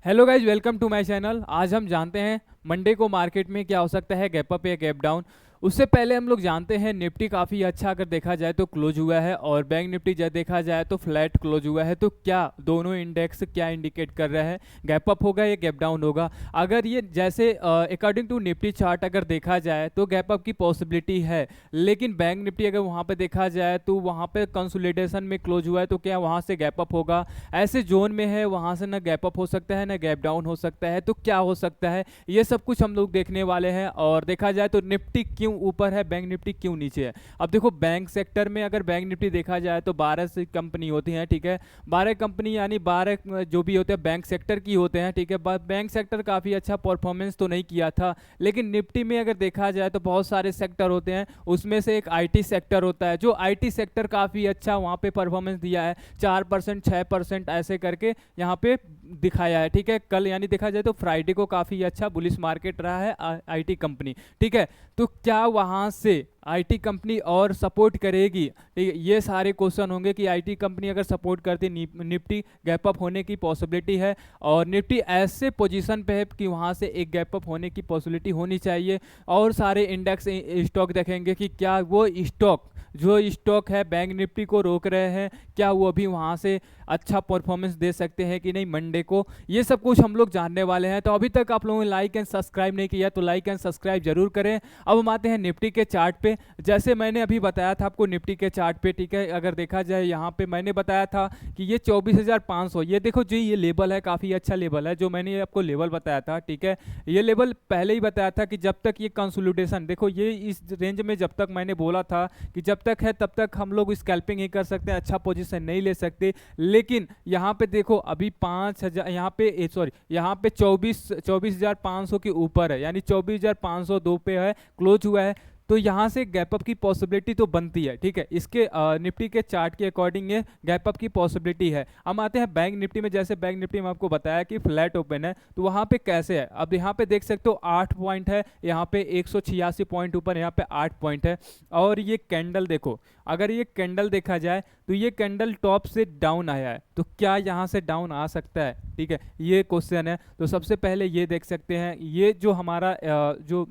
Hello guys, welcome to my channel. आज हम जानते हैं मंडे को मार्केट में क्या हो सकता है, गैप अप या गैप डाउन। उससे पहले हम लोग जानते हैं निफ्टी काफ़ी अच्छा अगर देखा जाए तो क्लोज हुआ है, और बैंक निफ्टी जब देखा जाए तो फ्लैट क्लोज हुआ है। तो क्या दोनों इंडेक्स क्या इंडिकेट कर रहे हैं, गैप अप होगा या गैप डाउन होगा? अगर ये जैसे अकॉर्डिंग टू निफ्टी चार्ट अगर देखा जाए तो गैप अप की पॉसिबिलिटी है, लेकिन बैंक निफ्टी अगर वहाँ पे देखा जाए तो वहाँ पे कंसोलिडेशन में क्लोज हुआ है, तो क्या वहाँ से गैप अप होगा? ऐसे जोन में है, वहाँ से ना गैप अप हो सकता है ना गैप डाउन हो सकता है। तो क्या हो सकता है, ये सब कुछ हम लोग देखने वाले हैं। और देखा जाए तो निफ्टी क्यों ऊपर है, बैंक निफ्टी क्यों नीचे है। अब देखो, बैंक सेक्टर में अगर बैंक निफ्टी देखा जाए तो 12 से कंपनी होती हैं, ठीक है। 12 कंपनी यानी 12 जो भी होते हैं बैंक सेक्टर की होते हैं, ठीक है। बैंक सेक्टर काफ़ी अच्छा परफॉर्मेंस तो नहीं किया था, लेकिन निफ्टी में अगर देखा जाए तो बहुत सारे सेक्टर होते हैं, उसमें से एक आईटी सेक्टर होता है। जो आईटी सेक्टर काफ़ी अच्छा वहाँ पे परफॉर्मेंस दिया है, 4% 6% ऐसे करके यहाँ पे दिखाया है, ठीक है। कल यानी देखा जाए तो फ्राइडे को काफ़ी अच्छा बुलिश मार्केट रहा है आईटी कंपनी, ठीक है। तो क्या वहाँ से आईटी कंपनी और सपोर्ट करेगी? ठीक है, ये सारे क्वेश्चन होंगे कि आईटी कंपनी अगर सपोर्ट करती निफ्टी गैप अप होने की पॉसिबिलिटी है, और निफ्टी ऐसे पोजीशन पे है कि वहाँ से एक गैप अप होने की पॉसिबिलिटी होनी चाहिए। और सारे इंडेक्स स्टॉक देखेंगे कि क्या वो स्टॉक जो स्टॉक है बैंक निफ्टी को रोक रहे हैं, क्या वो भी वहाँ से अच्छा परफॉर्मेंस दे सकते हैं कि नहीं मंडे को। ये सब कुछ हम लोग जानने वाले हैं। तो अभी तक आप लोगों ने लाइक एंड सब्सक्राइब नहीं किया तो लाइक एंड सब्सक्राइब जरूर करें। अब हम आते हैं निफ्टी के चार्ट पे। जैसे मैंने अभी बताया था आपको निफ्टी के चार्ट पे, ठीक है। अगर देखा जाए यहाँ पे मैंने बताया था कि ये 24,500, ये देखो जी, ये लेवल है, काफ़ी अच्छा लेवल है जो मैंने आपको लेवल बताया था, ठीक है। ये लेवल पहले ही बताया था कि जब तक ये कंसोलिडेशन, देखो ये इस रेंज में जब तक मैंने बोला था कि जब तक है तब तक हम लोग स्कैल्पिंग ही कर सकते हैं, अच्छा पोजीशन नहीं ले सकते। लेकिन यहाँ पे देखो अभी 5,000, यहाँ पे सॉरी, यहाँ पे 24,500 के ऊपर है, यानी 24,502 पे है, क्लोज हुआ है। तो यहाँ से गैप अप की पॉसिबिलिटी तो बनती है, ठीक है। इसके निफ्टी के चार्ट के अकॉर्डिंग ये गैप अप की पॉसिबिलिटी है। हम आते हैं बैंक निफ्टी में। जैसे बैंक निफ्टी में आपको बताया कि फ्लैट ओपन है, तो वहाँ पे कैसे है। अब यहाँ पे देख सकते हो 8 पॉइंट है, यहाँ पे 186 पॉइंट ऊपर, यहाँ पे 8 पॉइंट है। और ये कैंडल देखो, अगर ये कैंडल देखा जाए तो ये कैंडल टॉप से डाउन आया है, तो क्या यहाँ से डाउन आ सकता है, ठीक है, ये क्वेश्चन है। तो सबसे पहले ये देख सकते हैं, ये जो हमारा जो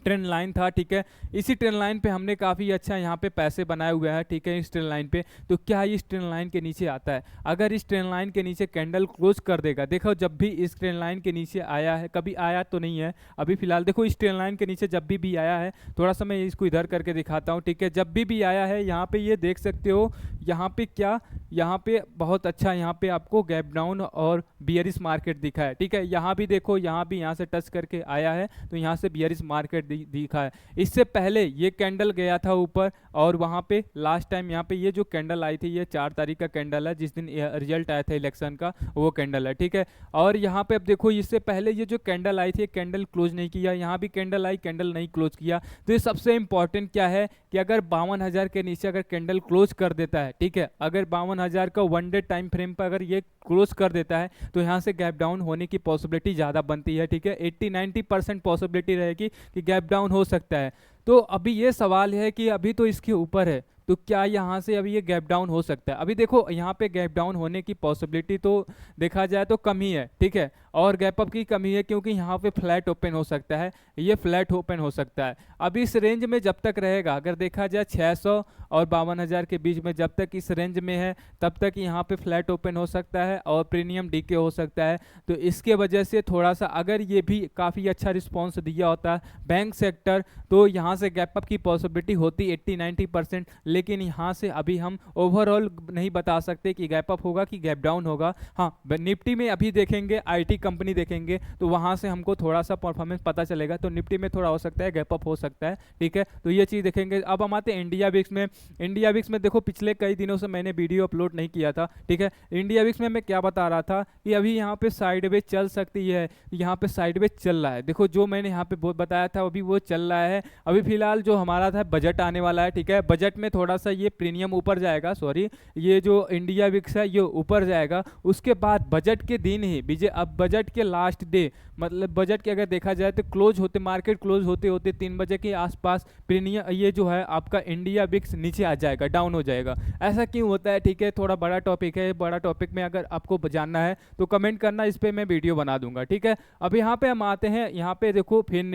ट्रेंड लाइन था, ठीक है, इसी ट्रेंड लाइन पे हमने काफ़ी अच्छा यहाँ पे पैसे बनाए हुए हैं, ठीक है, इस ट्रेंड लाइन पे। तो क्या इस ट्रेंड लाइन के नीचे आता है? अगर इस ट्रेंड लाइन के नीचे कैंडल क्लोज कर देगा, देखो जब भी इस ट्रेंड लाइन के नीचे आया है, कभी आया तो नहीं है अभी फिलहाल, देखो इस ट्रेंड लाइन के नीचे जब भी आया है, थोड़ा सा मैं इसको इधर करके दिखाता हूँ, ठीक है। जब भी आया है यहाँ पे ये देख सकते हो, यहाँ पे क्या, यहाँ पे बहुत अच्छा यहाँ पे आपको गैप डाउन और बियरिश मार्केट दिखा है, ठीक है। यहाँ भी देखो, यहाँ भी यहाँ से टच करके आया है, तो यहाँ से बियरिश मार्केट दिखा है। इससे पहले ये कैंडल गया था ऊपर, और वहाँ पे लास्ट टाइम यहाँ पे ये जो कैंडल आई थी, ये 4 तारीख का कैंडल है, जिस दिन रिजल्ट आया था इलेक्शन का, वो कैंडल है, ठीक है। और यहाँ पे अब देखो, इससे पहले ये जो कैंडल आई थी, कैंडल क्लोज नहीं किया, यहाँ भी कैंडल आई, कैंडल नहीं क्लोज किया। तो ये सबसे इंपॉर्टेंट क्या है कि अगर 52,000 के नीचे अगर कैंडल क्लोज कर देता है, ठीक है, अगर 52,000 का वन डे टाइम फ्रेम पर अगर ये क्लोज कर देता है, तो यहाँ से गैप डाउन होने की पॉसिबिलिटी ज़्यादा बनती है, ठीक है। 80-90% पॉसिबिलिटी रहेगी कि गैप डाउन हो सकता है। तो अभी ये सवाल है कि अभी तो इसके ऊपर है, तो क्या यहाँ से अभी ये गैप डाउन हो सकता है? अभी देखो यहाँ पे गैप डाउन होने की पॉसिबिलिटी तो देखा जाए तो कम ही है, ठीक है, और गैप अप की कमी है, क्योंकि यहाँ पे फ्लैट ओपन हो सकता है, ये फ्लैट ओपन हो सकता है। अब इस रेंज में जब तक रहेगा, अगर देखा जाए 600 और 52,000 के बीच में जब तक इस रेंज में है, तब तक यहाँ पे फ्लैट ओपन हो सकता है और प्रीमियम डीके हो सकता है। तो इसके वजह से थोड़ा सा, अगर ये भी काफ़ी अच्छा रिस्पॉन्स दिया होता है बैंक सेक्टर, तो यहाँ से गैप अप की पॉसिबिलिटी होती 80-90%। लेकिन यहाँ से अभी हम ओवरऑल नहीं बता सकते कि गैप अप होगा कि गैप डाउन होगा। हाँ, निफ्टी में अभी देखेंगे, आईटी कंपनी देखेंगे, तो वहाँ से हमको थोड़ा सा परफॉर्मेंस पता चलेगा। तो निफ्टी में थोड़ा हो सकता है गैप अप हो सकता है, ठीक है। तो ये चीज़ देखेंगे। अब हम आते हैं इंडिया विक्स में। इंडिया विक्स में देखो, पिछले कई दिनों से मैंने वीडियो अपलोड नहीं किया था, ठीक है। इंडिया विक्स में मैं क्या बता रहा था कि अभी यहाँ पे साइडवेज चल सकती है, यहाँ पे साइडवेज चल रहा है। देखो जो मैंने यहाँ पे बताया था अभी वो चल रहा है। अभी फिलहाल जो हमारा था बजट आने वाला है, ठीक है, बजट में थोड़ा थोड़ा सा ये प्रीमियम ऊपर जाएगा, सॉरी ये जो इंडिया विक्स है ये ऊपर जाएगा। उसके बाद बजट के दिन ही बीजे, अब बजट के लास्ट डे मतलब बजट के अगर देखा जाए तो क्लोज होते, मार्केट क्लोज होते होते 3 बजे के आसपास प्रीमियम ये जो है आपका इंडिया विक्स नीचे आ जाएगा, डाउन हो जाएगा। ऐसा क्यों होता है, ठीक है, थोड़ा बड़ा टॉपिक है, बड़ा टॉपिक में अगर आपको जानना है तो कमेंट करना, इस पर मैं वीडियो बना दूंगा, ठीक है। अब यहाँ पे हम आते हैं, यहाँ पे देखो फिन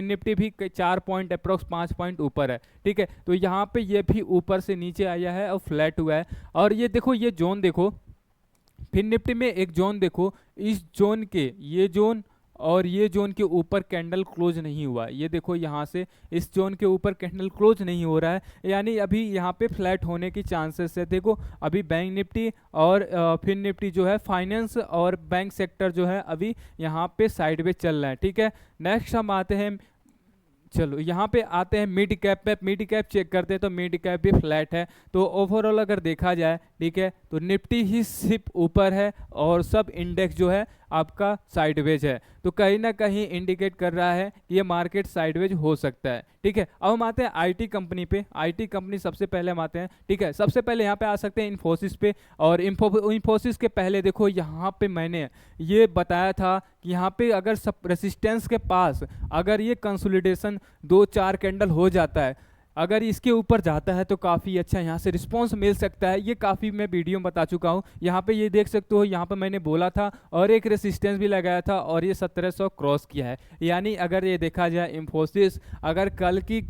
निफ्टी भी 4 पॉइंट अप्रोक्स 5 पॉइंट ऊपर है, ठीक है। तो यहाँ पे ये भी ऊपर से नीचे आया है और फ्लैट हुआ है। और ये देखो ये जोन देखो, फिन निफ्टी में एक जोन देखो, इस जोन के ये जोन और ये जोन के ऊपर कैंडल क्लोज नहीं हुआ, ये देखो यहाँ से इस जोन के ऊपर कैंडल क्लोज नहीं हो रहा है, यानी अभी यहाँ पे फ्लैट होने की चांसेस है। देखो अभी बैंक निफ्टी और फिन निफ्टी जो है, फाइनेंस और बैंक सेक्टर जो है अभी यहाँ पे साइडवेज चल रहा है, ठीक है। नेक्स्ट हम आते हैं, चलो यहाँ पे आते हैं मिड कैप पे। मिड कैप चेक करते हैं तो मिड कैप भी फ्लैट है। तो ओवरऑल अगर देखा जाए, ठीक है, तो निफ्टी ही सिर्फ ऊपर है और सब इंडेक्स जो है आपका साइडवेज है। तो कहीं ना कहीं इंडिकेट कर रहा है कि ये मार्केट साइडवेज हो सकता है, ठीक है। अब हम आते हैं आईटी कंपनी पे। आईटी कंपनी सबसे पहले हम आते हैं, ठीक है। सबसे पहले यहाँ पे आ सकते हैं इन्फोसिस पे। और इन्फोसिस के पहले देखो यहाँ पे मैंने ये बताया था कि यहाँ पे अगर सब रेसिस्टेंस के पास अगर ये कंसोलिडेशन 2-4 कैंडल हो जाता है, अगर इसके ऊपर जाता है तो काफ़ी अच्छा यहाँ से रिस्पांस मिल सकता है। ये काफ़ी मैं वीडियो में बता चुका हूँ। यहाँ पे ये देख सकते हो, यहाँ पे मैंने बोला था और एक रेसिस्टेंस भी लगाया था और ये 1700 क्रॉस किया है। यानी अगर ये देखा जाए इन्फोसिस, अगर कल की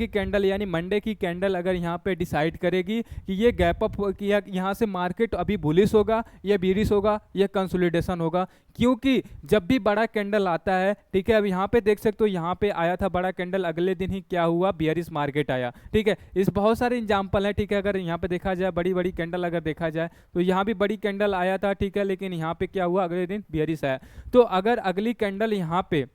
कैंडल यानी मंडे की कैंडल अगर यहाँ पे डिसाइड करेगी कि ये गैप अप किया, यहाँ से मार्केट अभी बुलिश होगा या बीरिश होगा या कंसोलिडेशन होगा, क्योंकि जब भी बड़ा कैंडल आता है, ठीक है। अब यहाँ पे देख सकते हो, यहाँ पे आया था बड़ा कैंडल, अगले दिन ही क्या हुआ, बियरिश मार्केट आया, ठीक है। इस बहुत सारे एग्जांपल है, ठीक है। अगर यहाँ पे देखा जाए बड़ी बड़ी कैंडल अगर देखा जाए तो यहाँ भी बड़ी कैंडल आया था, ठीक है, लेकिन यहाँ पे क्या हुआ, अगले दिन बियरिश आया। तो अगर अगली कैंडल यहाँ पे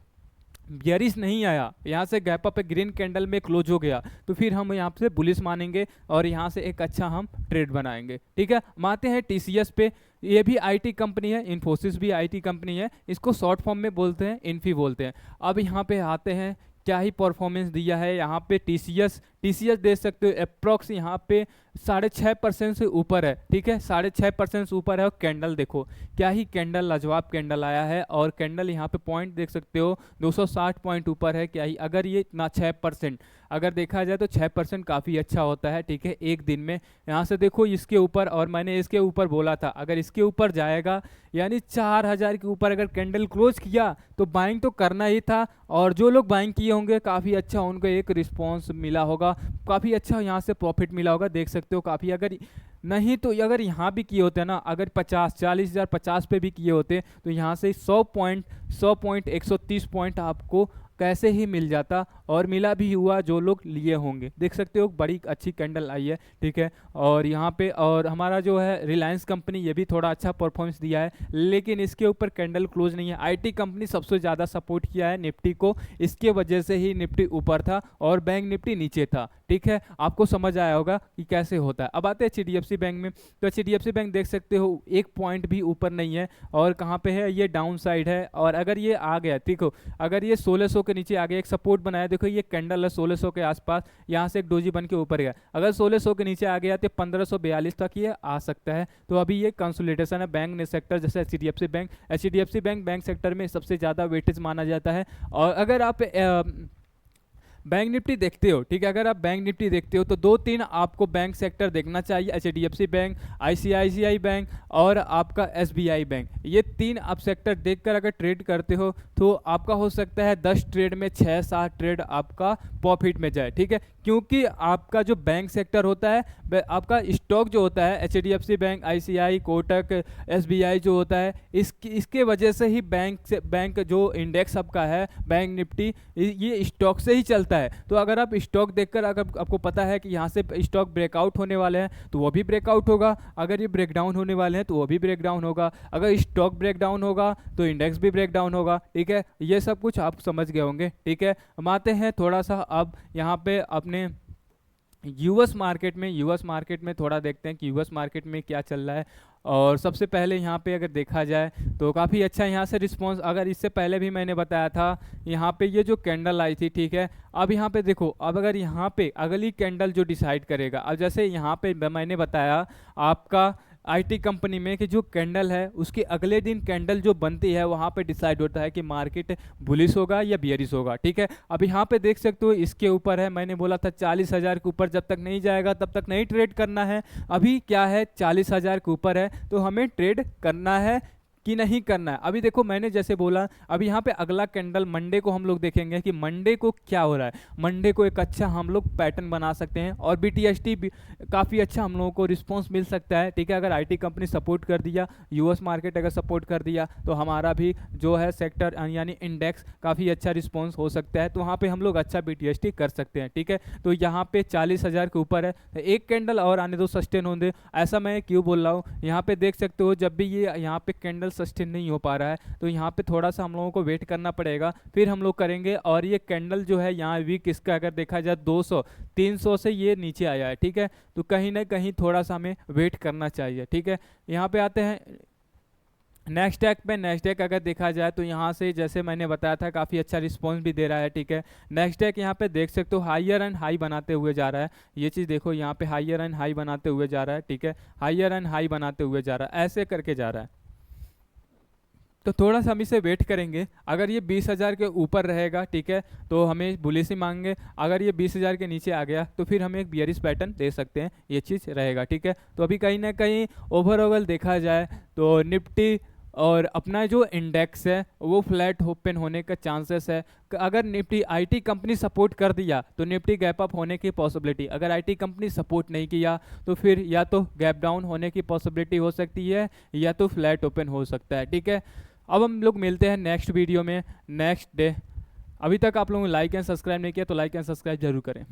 बियरिश नहीं आया, यहाँ से गैप अप ग्रीन कैंडल में क्लोज हो गया, तो फिर हम यहाँ से बुलिश मानेंगे और यहाँ से एक अच्छा हम ट्रेड बनाएंगे, ठीक है। मानते हैं टीसीएस पे। ये भी आईटी कंपनी है, इन्फोसिस भी आईटी कंपनी है, इसको शॉर्ट फॉर्म में बोलते हैं, इन्फी बोलते हैं। अब यहाँ पे आते हैं, क्या ही परफॉर्मेंस दिया है यहाँ पे टीसीएस देख सकते हो अप्रॉक्स यहाँ पे 6.5% से ऊपर है, ठीक है, 6.5% से ऊपर है। और कैंडल देखो, क्या ही कैंडल, लाजवाब कैंडल आया है। और कैंडल यहाँ पे पॉइंट देख सकते हो 260 पॉइंट ऊपर है। क्या ही, अगर ये इतना 6% अगर देखा जाए तो 6% काफ़ी अच्छा होता है, ठीक है, एक दिन में। यहाँ से देखो इसके ऊपर, और मैंने इसके ऊपर बोला था अगर इसके ऊपर जाएगा यानी 4000 के ऊपर अगर कैंडल क्लोज किया तो बाइंग तो करना ही था। और जो लोग बाइंग किए होंगे काफ़ी अच्छा उनको एक रिस्पॉन्स मिला होगा, काफ़ी अच्छा यहाँ से प्रॉफिट मिला होगा, देख सकते हो काफ़ी। अगर नहीं तो अगर यहाँ भी किए होते ना, अगर 40,000 50 पे भी किए होते तो यहाँ से 100 पॉइंट 130 पॉइंट आपको कैसे ही मिल जाता, और मिला भी हुआ जो लोग लिए होंगे। देख सकते हो बड़ी अच्छी कैंडल आई है, ठीक है। और यहाँ पे और हमारा जो है रिलायंस कंपनी, ये भी थोड़ा अच्छा परफॉर्मेंस दिया है, लेकिन इसके ऊपर कैंडल क्लोज नहीं है। आईटी कंपनी सबसे ज़्यादा सपोर्ट किया है निफ्टी को, इसके वजह से ही निफ्टी ऊपर था और बैंक निफ्टी नीचे था, ठीक है। आपको समझ आया होगा कि कैसे होता है। अब आते हैं एचडीएफसी बैंक में। तो एचडीएफसी बैंक देख सकते हो एक पॉइंट भी ऊपर नहीं है, और कहाँ पे है, ये डाउन साइड है। और अगर ये आ गया, देखो अगर ये 1600 के नीचे आ गया, एक सपोर्ट बनाया, देखो ये कैंडल है 1600 के आसपास, यहाँ से एक डोजी बन के ऊपर गया। अगर 1600 के नीचे आ गया तो 1542 तक ये आ सकता है। तो अभी ये कंसोलिडेशन है बैंक ने सेक्टर, जैसे एचडीएफसी बैंक सेक्टर में सबसे ज़्यादा वेटेज माना जाता है। और अगर आप बैंक निफ्टी देखते हो, ठीक है, अगर आप बैंक निफ्टी देखते हो तो 2-3 आपको बैंक सेक्टर देखना चाहिए, एचडीएफसी बैंक, आईसीआईसीआई बैंक और आपका एसबीआई बैंक। ये 3 आप सेक्टर देखकर अगर ट्रेड करते हो तो आपका हो सकता है 10 ट्रेड में 6-7 ट्रेड आपका प्रॉफिट में जाए, ठीक है। क्योंकि आपका जो बैंक सेक्टर होता है, आपका स्टॉक जो होता है HDFC bank, ICI, Kotak, SBI जो होता है, इसके वजह से ही बैंक जो इंडेक्स आपका है बैंक निफ्टी, ये स्टॉक से ही चलता है। तो अगर आप स्टॉक देखकर अगर आपको पता है कि यहाँ से स्टॉक ब्रेकआउट होने वाले हैं तो वो भी ब्रेकआउट होगा, अगर ये ब्रेकडाउन होने वाले हैं तो वो भी ब्रेकडाउन होगा, अगर स्टॉक ब्रेकडाउन होगा तो इंडेक्स भी ब्रेकडाउन होगा, ठीक है। ये सब कुछ आप समझ गए होंगे, ठीक है। हम आते हैं थोड़ा सा अब यहाँ पे अपने यूएस मार्केट में थोड़ा देखते हैं कि यूएस मार्केट में क्या चल रहा है। और सबसे पहले यहाँ पे अगर देखा जाए तो काफ़ी अच्छा यहाँ से रिस्पॉन्स, अगर इससे पहले भी मैंने बताया था यहाँ पे ये जो कैंडल आई थी, ठीक है। अब यहाँ पे देखो, अब अगर यहाँ पे अगली कैंडल जो डिसाइड करेगा, अब जैसे यहाँ पे मैंने बताया आपका आईटी कंपनी में कि जो कैंडल है उसके अगले दिन कैंडल जो बनती है वहाँ पे डिसाइड होता है कि मार्केट बुलिश होगा या बियरिश होगा, ठीक है। अब यहाँ पे देख सकते हो इसके ऊपर है, मैंने बोला था 40,000 के ऊपर जब तक नहीं जाएगा तब तक नहीं ट्रेड करना है। अभी क्या है, 40,000 के ऊपर है तो हमें ट्रेड करना है कि नहीं करना है। अभी देखो मैंने जैसे बोला, अभी यहाँ पे अगला कैंडल मंडे को हम लोग देखेंगे कि मंडे को क्या हो रहा है। मंडे को एक अच्छा हम लोग पैटर्न बना सकते हैं और BTST काफ़ी अच्छा हम लोगों को रिस्पॉन्स मिल सकता है, ठीक है। अगर आईटी कंपनी सपोर्ट कर दिया, यूएस मार्केट अगर सपोर्ट कर दिया तो हमारा भी जो है सेक्टर यानी इंडेक्स काफ़ी अच्छा रिस्पॉन्स हो सकता है, तो वहाँ पर हम लोग अच्छा BTST कर सकते हैं, ठीक है। तो यहाँ पे 40,000 के ऊपर है, एक कैंडल और आने दो, सस्टेन होने दो। ऐसा मैं क्यों बोल रहा हूँ, यहाँ पे देख सकते हो जब भी ये यहाँ पे कैंडल सस्टेन नहीं हो पा रहा है तो यहाँ पे थोड़ा सा हम लोगों को वेट करना पड़ेगा, फिर हम लोग करेंगे। और ये कैंडल जो है यहाँ वीक इसका अगर देखा जाए 200 300 से ये नीचे आया है, ठीक है। तो कहीं ना कहीं थोड़ा सा हमें वेट करना चाहिए, ठीक है। यहाँ पे आते हैं नेस्डैक पे। नेस्डैक अगर देखा जाए तो यहाँ से जैसे मैंने बताया था काफ़ी अच्छा रिस्पॉन्स भी दे रहा है, ठीक है। नेस्डैक यहाँ पे देख सकते हो हायर एंड हाई बनाते हुए जा रहा है, ये चीज़ देखो यहाँ पे हायर एंड हाई बनाते हुए जा रहा है, ठीक है। हायर एंड हाई बनाते हुए जा रहा है, ऐसे करके जा रहा है। तो थोड़ा सा हम इसे वेट करेंगे, अगर ये 20,000 के ऊपर रहेगा, ठीक है, तो हमें बुलिश ही मांगे। अगर ये 20,000 के नीचे आ गया तो फिर हमें एक बियरिश पैटर्न दे सकते हैं, ये चीज़ रहेगा, ठीक है। तो अभी कहीं ना कहीं ओवरऑल देखा जाए तो निफ्टी और अपना जो इंडेक्स है वो फ्लैट ओपन होने का चांसेस है। अगर निफ्टी आईटी कंपनी सपोर्ट कर दिया तो निफ्टी गैप अप होने की पॉसिबिलिटी, अगर आईटी कंपनी सपोर्ट नहीं किया तो फिर या तो गैप डाउन होने की पॉसिबिलिटी हो सकती है या तो फ्लैट ओपन हो सकता है, ठीक है। अब हम लोग मिलते हैं नेक्स्ट वीडियो में नेक्स्ट डे। अभी तक आप लोगों ने लाइक एंड सब्सक्राइब नहीं किया तो लाइक एंड सब्सक्राइब जरूर करें।